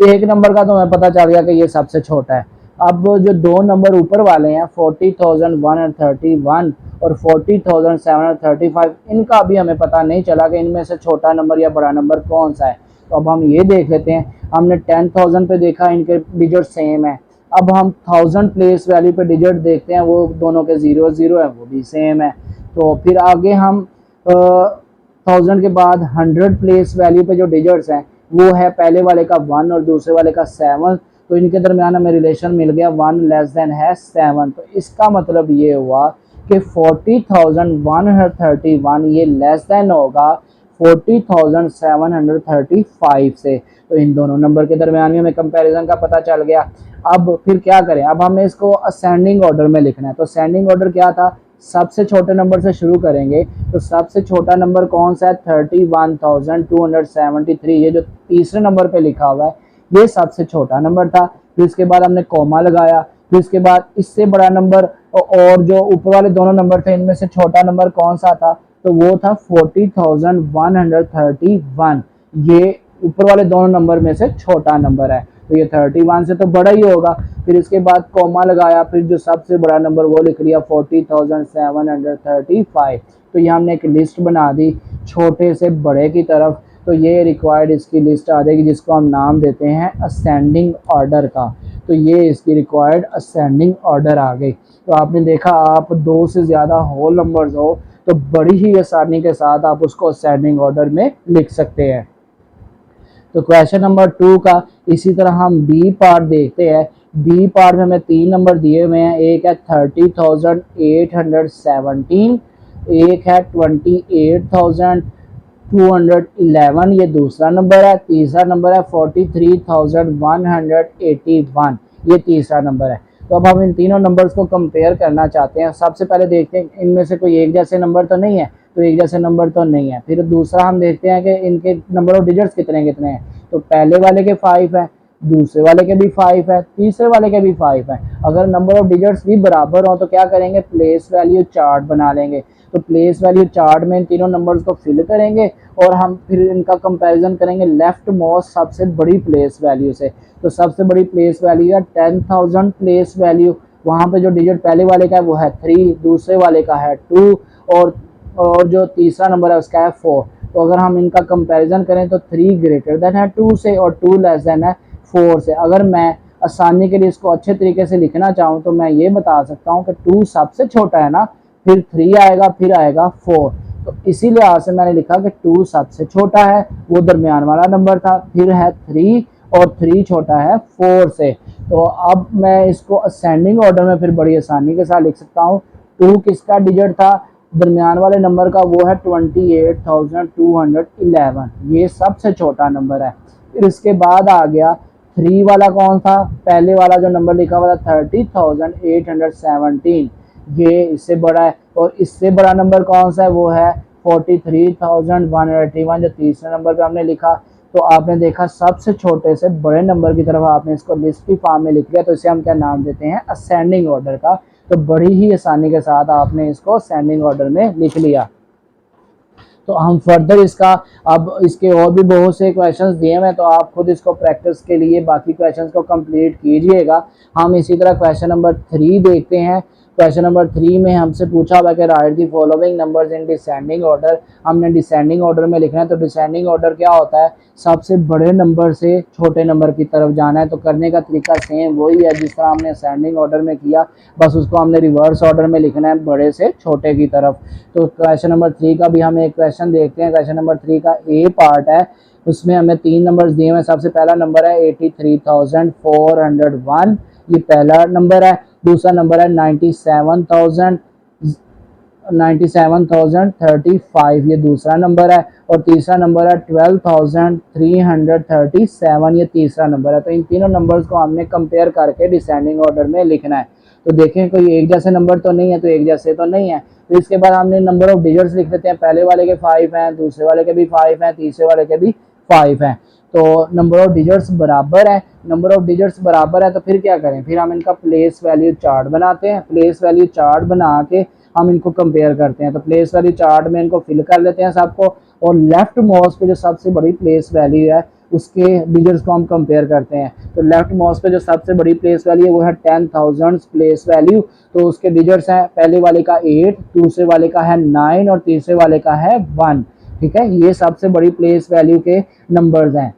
एक नंबर का तो हमें पता चल गया कि ये सबसे छोटा है। अब जो दो नंबर ऊपर वाले हैं 40,131 और 40,735, इनका अभी हमें पता नहीं चला कि इनमें से छोटा नंबर या बड़ा नंबर कौन सा है। तो अब हम ये देख लेते हैं। हमने 10,000 पे देखा इनके डिजिट सेम है। अब हम 1000 प्लेस वैल्यू पे डिजिट देखते हैं, वो दोनों के 0 है, वो भी सेम है। तो फिर आगे हम 1000 के बाद 100 प्लेस वैल्यू पे जो डिजिट्स हैं वो है पहले वाले का 1 और दूसरे वाले का 7। तो इनके दरमियान हमें रिलेशन मिल गया 1 लेस देन है 7। तो इसका मतलब ये हुआ कि 40,131 ये लेस देन होगा 40,735 से। तो इन दोनों नंबर के दरमियान में हमें कंपैरिजन का पता चल गया। अब फिर क्या करें, अब हमें इसको असेंडिंग ऑर्डर में लिखना है। तो असेंडिंग ऑर्डर क्या था, सबसे छोटे नंबर से शुरू करेंगे। तो सबसे छोटा नंबर कौन सा है, 31,273, ये जो तीसरे नंबर पे लिखा हुआ है ये सबसे छोटा नंबर था। फिर इसके बाद हमने कॉमा लगाया। फिर इसके बाद इससे बड़ा नंबर और जो ऊपर वाले दोनों नंबर थे इनमें से छोटा नंबर कौन सा था, तो वो था 40,131, ये ऊपर वाले दोनों नंबर में से छोटा नंबर है। तो ये 31 से तो बड़ा ही होगा। फिर इसके बाद कॉमा लगाया, फिर जो सबसे बड़ा नंबर वो लिख लिया 40,735। तो ये हमने एक लिस्ट बना दी छोटे से बड़े की तरफ। तो ये रिक्वायर्ड इसकी लिस्ट आ जाएगी जिसको हम नाम देते हैं असेंडिंग ऑर्डर का। तो ये इसकी रिक्वायर्ड असेंडिंग ऑर्डर आ गई। तो आपने देखा आप 2 से ज़्यादा होल नंबर्स हो तो बड़ी ही आसानी के साथ आप उसको असेंडिंग ऑर्डर में लिख सकते हैं। तो क्वेश्चन नंबर 2 का इसी तरह हम बी पार्ट देखते हैं। बी पार्ट में हमें 3 नंबर दिए हुए हैं। एक है 30,817, एक है 28,211, ये दूसरा नंबर है। तीसरा नंबर है 43,181, ये तीसरा नंबर है। तो अब हम इन तीनों नंबर्स को कंपेयर करना चाहते हैं। सबसे पहले देखते हैं इनमें से कोई एक जैसे नंबर तो नहीं है, तो एक जैसे नंबर तो नहीं है। फिर दूसरा हम देखते हैं कि इनके नंबर ऑफ डिजिट्स कितने कितने हैं। तो पहले वाले के 5 है, दूसरे वाले के भी 5 है, तीसरे वाले के भी 5 है। अगर नंबर ऑफ डिजिट्स भी बराबर हो तो क्या करेंगे, प्लेस वैल्यू चार्ट बना लेंगे। तो प्लेस वैल्यू चार्ट में इन तीनों नंबर्स को फिल करेंगे और हम फिर इनका कंपैरिजन करेंगे लेफ्ट मोस्ट सबसे बड़ी प्लेस वैल्यू से। तो सबसे बड़ी प्लेस वैल्यू है 10,000 प्लेस वैल्यू, वहाँ पे जो डिजिट पहले वाले का है वो है 3, दूसरे वाले का है 2 और जो तीसरा नंबर है उसका है 4। तो अगर हम इनका कंपैरिजन करें तो 3 ग्रेटर देन है 2 से और 2 लेस देन है 4 से। अगर मैं आसानी के लिए इसको अच्छे तरीके से लिखना चाहूँ तो मैं ये बता सकता हूँ कि 2 सबसे छोटा है ना, फिर 3 आएगा, फिर आएगा 4। तो इसी लिहाज से मैंने लिखा कि 2 सबसे छोटा है, वो दरमियान वाला नंबर था, फिर है 3 और 3 छोटा है 4 से। तो अब मैं इसको असेंडिंग ऑर्डर में फिर बड़ी आसानी के साथ लिख सकता हूँ। 2 किसका डिजिट था, दरमियान वाले नंबर का, वो है 28,211, ये सबसे छोटा नंबर है। फिर इसके बाद आ गया 3 वाला कौन था, पहले वाला जो नंबर लिखा हुआ था 30,817, ये इससे बड़ा है। और इससे बड़ा नंबर कौन सा है, वो है 43,181, जो तीसरे नंबर पे हमने लिखा। तो आपने देखा सबसे छोटे से बड़े नंबर की तरफ आपने इसको लिस्ट की फॉर्म में लिख लिया, तो इसे हम क्या नाम देते हैं, असेंडिंग ऑर्डर का। तो बड़ी ही आसानी के साथ आपने इसको असेंडिंग ऑर्डर में लिख लिया। तो हम फर्दर इसका, अब इसके और भी बहुत से क्वेश्चंस दिए हैं, तो आप खुद इसको प्रैक्टिस के लिए बाकी क्वेश्चंस को कंप्लीट कीजिएगा। हम इसी तरह क्वेश्चन नंबर 3 देखते हैं। क्वेश्चन नंबर 3 में हमसे पूछा हुआ कि right the following numbers in descending order. हमने डिसेंडिंग ऑर्डर में लिखना है। तो डिसेंडिंग ऑर्डर क्या होता है, सबसे बड़े नंबर से छोटे नंबर की तरफ जाना है। तो करने का तरीका सेम वही है जिस तरह हमने असेंडिंग ऑर्डर में किया, बस उसको हमने रिवर्स ऑर्डर में लिखना है, बड़े से छोटे की तरफ। तो क्वेश्चन नंबर 3 का भी हम एक क्वेश्चन देखते हैं। क्वेश्चन नंबर 3 का ए पार्ट है, उसमें हमें 3 नंबर्स दिए हुए हैं। सबसे पहला नंबर है 83,401, ये पहला नंबर है। दूसरा नंबर है 97,035, ये दूसरा नंबर है। और तीसरा नंबर है 12,337, ये तीसरा नंबर है। तो इन तीनों नंबर्स को हमने कंपेयर करके डिसेंडिंग ऑर्डर में लिखना है। तो देखें कोई एक जैसे नंबर तो नहीं है, तो एक जैसे तो नहीं है। तो इसके बाद हमने नंबर ऑफ डिजिट्स लिख देते हैं। पहले वाले के 5 हैं, दूसरे वाले के भी 5 हैं, तीसरे वाले के भी 5 हैं। तो नंबर ऑफ डिजिट्स बराबर है, नंबर ऑफ डिजिट्स बराबर है, तो फिर क्या करें, फिर हम इनका प्लेस वैल्यू चार्ट बनाते हैं। प्लेस वैल्यू चार्ट बना के हम इनको कंपेयर करते हैं। तो प्लेस वैल्यू चार्ट में इनको फिल कर लेते हैं सबको, और लेफ्ट मोस्ट पे जो सबसे बड़ी प्लेस वैल्यू है उसके डिजिट्स को हम कंपेयर करते हैं। तो लेफ्ट मोस्ट पे जो सबसे बड़ी प्लेस वैल्यू है वो है 10,000 प्लेस वैल्यू। तो उसके डिजिट्स हैं, पहले वाले का 8, दूसरे वाले का है 9 और तीसरे वाले का है 1। ठीक है, ये सबसे बड़ी प्लेस वैल्यू के नंबर्स हैं।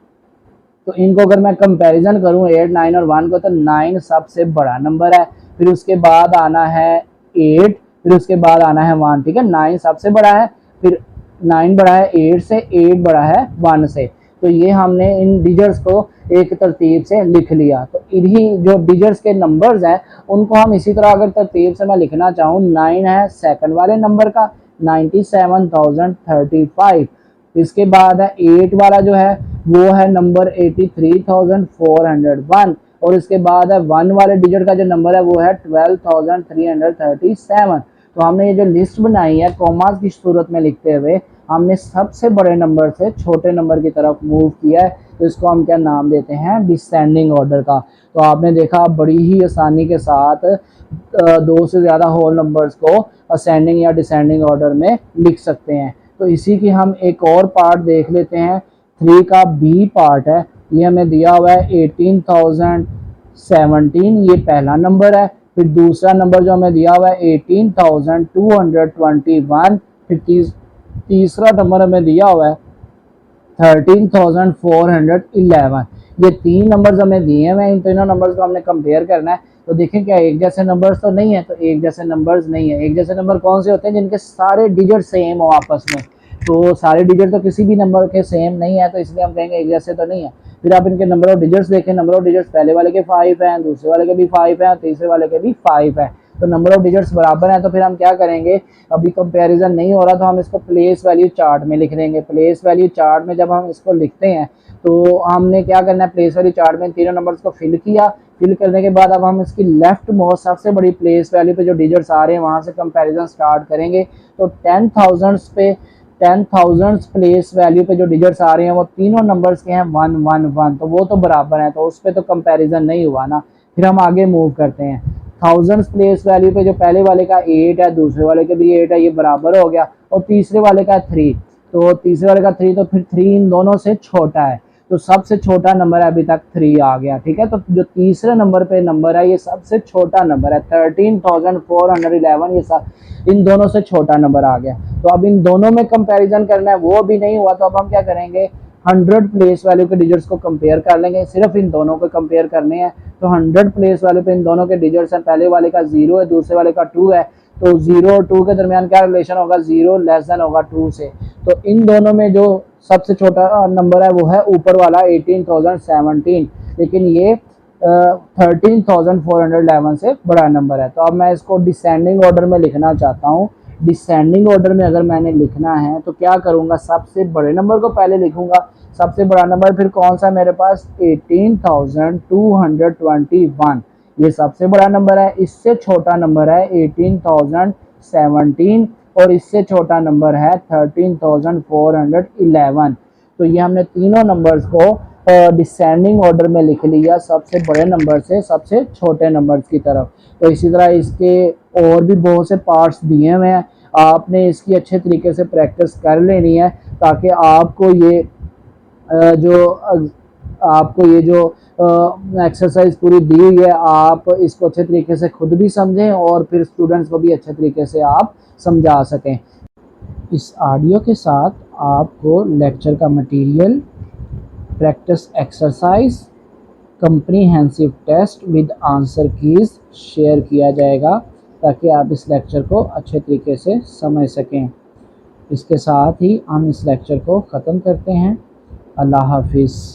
तो इनको अगर मैं कंपैरिजन करूं 8, 9 और 1 को, तो 9 सबसे बड़ा नंबर है, फिर उसके बाद आना है 8, फिर उसके बाद आना है 1। ठीक है, 9 सबसे बड़ा है, फिर 9 बड़ा है 8 से, 8 बड़ा है 1 से। तो ये हमने इन डिजिट्स को एक तरतीब से लिख लिया। तो इन्हीं जो डिजिट्स के नंबर्स हैं उनको हम इसी तरह अगर तरतीब से मैं लिखना चाहूँ, 9 है सेकंड वाले नंबर का 97,035, इसके बाद है 8 वाला जो है वो है नंबर 83,401, और इसके बाद है 1 वाले डिजिट का जो नंबर है वो है 12,337। तो हमने ये जो लिस्ट बनाई है कॉमास की सूरत में लिखते हुए, हमने सबसे बड़े नंबर से छोटे नंबर की तरफ मूव किया है। तो इसको हम क्या नाम देते हैं, डिसेंडिंग ऑर्डर का। तो आपने देखा बड़ी ही आसानी के साथ 2 से ज़्यादा होल नंबर्स को असेंडिंग या डिसेंडिंग ऑर्डर में लिख सकते हैं। तो इसी की हम एक और पार्ट देख लेते हैं। 3 का बी पार्ट है, ये हमें दिया हुआ है 18,017, ये पहला नंबर है। फिर दूसरा नंबर जो हमें दिया हुआ है 18,221, फिर तीसरा नंबर हमें दिया हुआ है 13,411। ये 3 नंबर्स हमें दिए हुए हैं, इन तीनों नंबर्स को हमने कंपेयर करना है। तो देखें क्या एक जैसे नंबर्स तो नहीं है, तो एक जैसे नंबर्स नहीं है। एक जैसे नंबर कौन से होते हैं, जिनके सारे डिजिट सेम हो आपस में। तो सारे डिजिट तो किसी भी नंबर के सेम नहीं है, तो इसलिए हम कहेंगे एक जैसे तो नहीं है। फिर आप इनके नंबर ऑफ डिजिट्स देखें, नंबर ऑफ डिजिट्स पहले वाले के 5 हैं, दूसरे वाले के भी 5 हैं, तीसरे वाले के भी 5 हैं। तो नंबर ऑफ डिजिट्स बराबर हैं। तो फिर हम क्या करेंगे, अभी कंपैरिजन नहीं हो रहा तो हम इसको प्लेस वैल्यू चार्ट में लिख देंगे। प्लेस वैल्यू चार्ट में जब हम इसको लिखते हैं तो हमने क्या करना है, प्लेस वैल्यू चार्ट में तीनों नंबर्स को फिल किया। फिल करने के बाद अब हम इसकी लेफ्ट मोस्ट सबसे बड़ी प्लेस वैल्यू पे जो डिजिट्स आ रहे हैं वहाँ से कंपैरिजन स्टार्ट करेंगे। तो 10,000 पे 10,000 प्लेस वैल्यू पे जो डिजिट्स आ रहे हैं वो तीनों नंबर्स के हैं 111, तो वो तो बराबर है, तो उस पर तो कंपैरिजन नहीं हुआ ना। फिर हम आगे मूव करते हैं। 1000 प्लेस वैल्यू पे जो पहले वाले का 8 है, दूसरे वाले के भी 8 है, ये बराबर हो गया, और तीसरे वाले का 3, तो तीसरे वाले का 3, तो फिर 3 इन दोनों से छोटा है, तो सबसे छोटा नंबर है अभी तक 3 आ गया। ठीक है, तो जो तीसरे नंबर पे नंबर है ये सबसे छोटा नंबर है 13,411, ये सब इन दोनों से छोटा नंबर आ गया। तो अब इन दोनों में कंपैरिजन करना है, वो भी नहीं हुआ, तो अब हम क्या करेंगे, 100 प्लेस वैल्यू के डिजिट्स को कंपेयर कर लेंगे, सिर्फ इन दोनों को कंपेयर करने हैं। तो 100 प्लेस वैल्यू पे इन दोनों के डिजिट्स हैं, पहले वाले का 0 है, दूसरे वाले का 2 है, तो 0 और 2 के दरमियान क्या रिलेशन होगा, 0 लेस देन होगा 2 से। तो इन दोनों में जो सबसे छोटा नंबर है वो है ऊपर वाला 18,017, लेकिन ये 13,411 से बड़ा नंबर है। तो अब मैं इसको डिसेंडिंग ऑर्डर में लिखना चाहता हूँ। डिसेंडिंग ऑर्डर में अगर मैंने लिखना है तो क्या करूँगा, सबसे बड़े नंबर को पहले लिखूंगा। सबसे बड़ा नंबर फिर कौन सा मेरे पास, 18,221, ये सबसे बड़ा नंबर है। इससे छोटा नंबर है 18,017, और इससे छोटा नंबर है 13,411। तो ये हमने तीनों नंबर्स को डिसेंडिंग ऑर्डर में लिख लिया, सबसे बड़े नंबर से सबसे छोटे नंबर्स की तरफ। तो इसी तरह इसके और भी बहुत से पार्ट्स दिए हुए हैं, आपने इसकी अच्छे तरीके से प्रैक्टिस कर लेनी है, ताकि आपको ये जो एक्सरसाइज पूरी दी हुई है, आप इसको अच्छे तरीके से खुद भी समझें और फिर स्टूडेंट्स को भी अच्छे तरीके से आप समझा सकें। इस ऑडियो के साथ आपको लेक्चर का material, practice exercise, comprehensive test with answer keys share किया जाएगा, ताकि आप इस लेक्चर को अच्छे तरीके से समझ सकें। इसके साथ ही हम इस लेक्चर को ख़त्म करते हैं। अल्लाह हाफिज़।